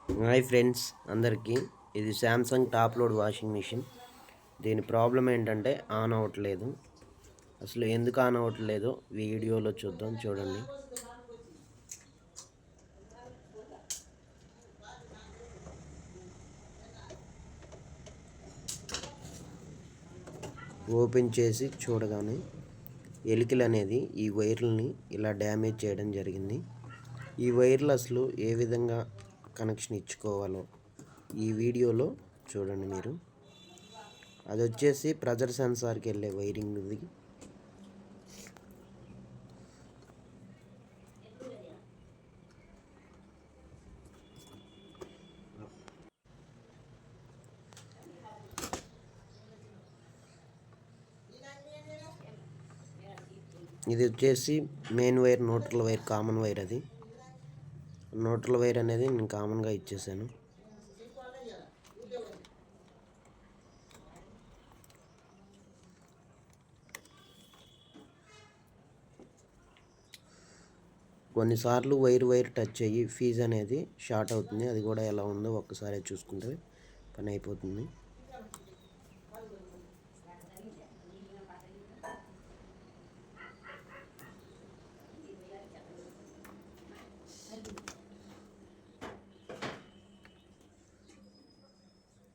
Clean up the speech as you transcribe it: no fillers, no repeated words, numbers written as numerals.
Hi friends అందరికీ, ఇది Samsung top load washing machine. దీని ప్రాబ్లం ఏంటంటే ఆన్ అవ్వట్లేదు. అసలు ఎందుకు ఆన్ అవ్వట్లేదో వీడియోలో చూద్దాం, చూడండి. ఓపెన్ చేసి చూడగానే ఎలికలు అనేది ఈ వైర్లని ఇలా డ్యామేజ్ చేయడం జరిగింది. ఈ వైర్లు అసలు ఏ విధంగా కనెక్షన్ ఇచ్చుకోవాలో ఈ వీడియోలో చూడండి మీరు. అది వచ్చేసి ప్రెజర్ సెన్సార్కి వెళ్ళే వైరింగ్. ఇది వచ్చేసి main wire, neutral wire, common wire. అది న్యూట్రల్ వైర్ అనేది నేను కామన్గా ఇచ్చేసాను. కొన్నిసార్లు వైర్ టచ్ అయ్యి ఫీజ్ అనేది షార్ట్ అవుతుంది. అది కూడా ఎలా ఉందో ఒక్కసారి చూసుకుంటే పని అయిపోతుంది.